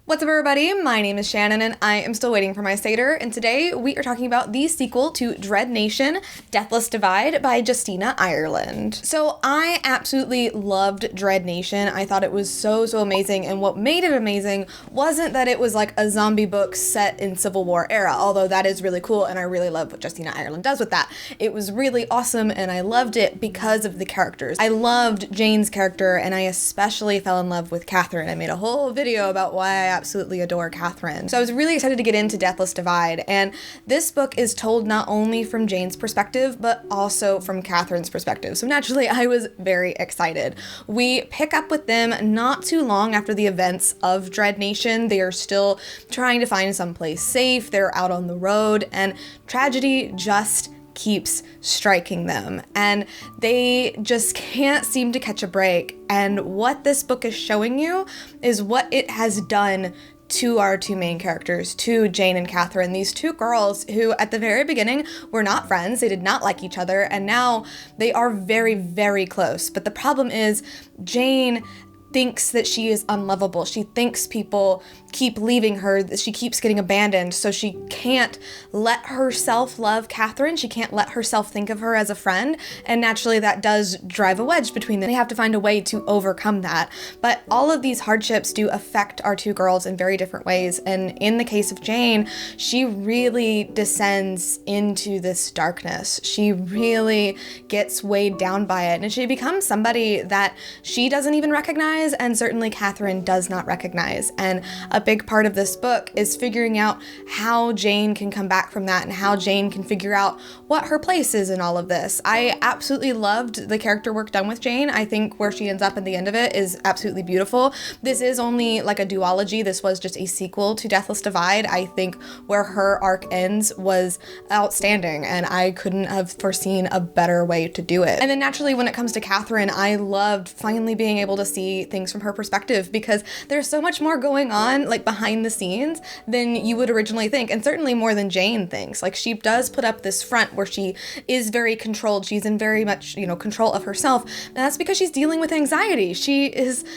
What's up, everybody? My name is Shannon, and I am still waiting for my Satyr, and today we are talking about the sequel to Dread Nation, Deathless Divide by Justina Ireland. So I absolutely loved Dread Nation. I thought it was so amazing, and what made it amazing wasn't that it was like a zombie book set in Civil War era, although that is really cool, and I really love what Justina Ireland does with that. It was really awesome, and I loved it because of the characters. I loved Jane's character, and I especially fell in love with Catherine. I made a whole video about why I absolutely adore Catherine. So I was really excited to get into Deathless Divide, and this book is told not only from Jane's perspective, but also from Catherine's perspective. So naturally, I was very excited. We pick up with them not too long after the events of Dread Nation. They are still trying to find someplace safe. They're out on the road, and tragedy just keeps striking them, and they just can't seem to catch a break. And what this book is showing you is what it has done to our two main characters, to Jane and Catherine, these two girls who at the very beginning were not friends, they did not like each other, and now they are very close. But the problem is Jane thinks that she is unlovable. She thinks people keep leaving her, that she keeps getting abandoned, so she can't let herself love Catherine. She can't let herself think of her as a friend, and naturally that does drive a wedge between them. They have to find a way to overcome that. But all of these hardships do affect our two girls in very different ways, and in the case of Jane, she really descends into this darkness. She really gets weighed down by it, and she becomes somebody that she doesn't even recognize, and certainly Catherine does not recognize. And a big part of this book is figuring out how Jane can come back from that, and how Jane can figure out what her place is in all of this. I absolutely loved the character work done with Jane. I think where she ends up at the end of it is absolutely beautiful. This is only like a duology. This was just a sequel to Deathless Divide. I think where her arc ends was outstanding, and I couldn't have foreseen a better way to do it. And then naturally, when it comes to Catherine, I loved finally being able to see things from her perspective, because there's so much more going on like behind the scenes than you would originally think, and certainly more than Jane thinks. Like, she does put up this front where she is very controlled, she's in very much, control of herself, and that's because she's dealing with anxiety. She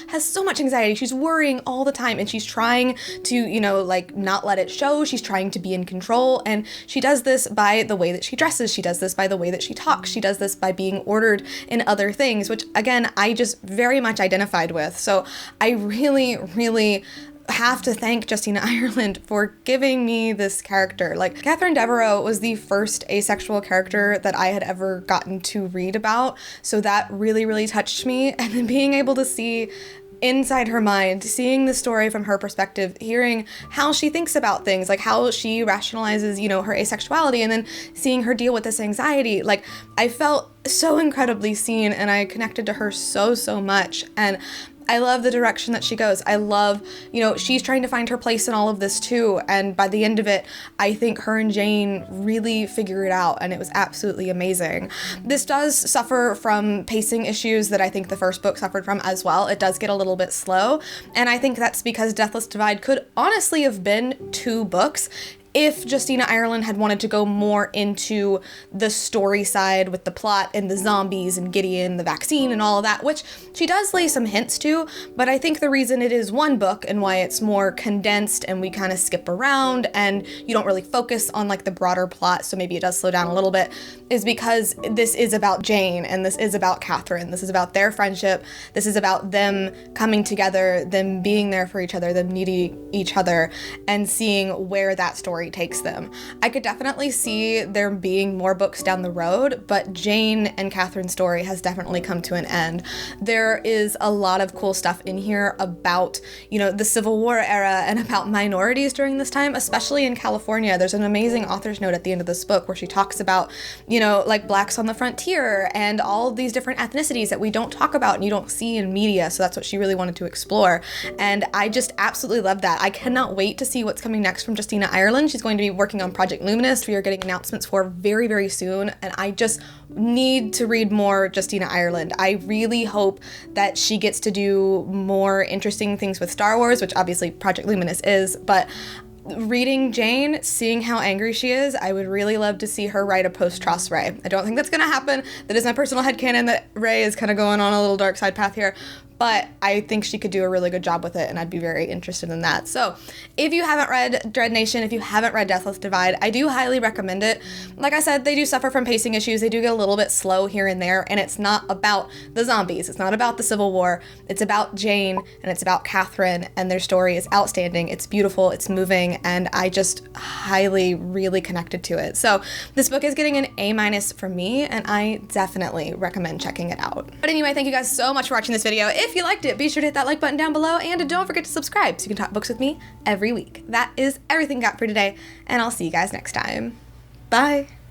has so much anxiety, she's worrying all the time, and she's trying to, not let it show. She's trying to be in control, and she does this by the way that she dresses, she does this by the way that she talks, she does this by being ordered in other things, which again, I just very much identified with. So I really have to thank Justina Ireland for giving me this character. Like, Catherine Devereaux was the first asexual character that I had ever gotten to read about, so that really touched me. And then being able to see inside her mind, seeing the story from her perspective, hearing how she thinks about things, like how she rationalizes, her asexuality, and then seeing her deal with this anxiety, like, I felt so incredibly seen, and I connected to her so much. And I love the direction that she goes. I love, she's trying to find her place in all of this too. And by the end of it, I think her and Jane really figure it out, and it was absolutely amazing. This does suffer from pacing issues that I think the first book suffered from as well. It does get a little bit slow, and I think that's because Deathless Divide could honestly have been 2 books if Justina Ireland had wanted to go more into the story side with the plot and the zombies and Gideon, the vaccine and all of that, which she does lay some hints to, but I think the reason it is 1 book and why it's more condensed and we kind of skip around and you don't really focus on like the broader plot, so maybe it does slow down a little bit, is because this is about Jane and this is about Catherine. This is about their friendship. This is about them coming together, them being there for each other, them needing each other, and seeing where that story takes them. I could definitely see there being more books down the road, but Jane and Catherine's story has definitely come to an end. There is a lot of cool stuff in here about, the Civil War era and about minorities during this time, especially in California. There's an amazing author's note at the end of this book where she talks about, like blacks on the frontier and all of these different ethnicities that we don't talk about and you don't see in media. So that's what she really wanted to explore. And I just absolutely love that. I cannot wait to see what's coming next from Justina Ireland. She's going to be working on Project Luminous. We are getting announcements for very soon, and I just need to read more Justina Ireland. I really hope that she gets to do more interesting things with Star Wars, which obviously Project Luminous is, but reading Jane, seeing how angry she is, I would really love to see her write a post-Tross Ray. I don't think that's going to happen. That is my personal headcanon that Ray is kind of going on a little dark side path here. but I think she could do a really good job with it, and I'd be very interested in that. So if you haven't read Dread Nation, if you haven't read Deathless Divide, I do highly recommend it. Like I said, they do suffer from pacing issues. They do get a little bit slow here and there, and it's not about the zombies. It's not about the Civil War. It's about Jane, and it's about Catherine, and their story is outstanding. It's beautiful, it's moving, and I just highly, really connected to it. So this book is getting an A- from me, and I definitely recommend checking it out. But anyway, thank you guys so much for watching this video. If you liked it, be sure to hit that like button down below, and don't forget to subscribe so you can talk books with me every week. That is everything I got for today, and I'll see you guys next time. Bye!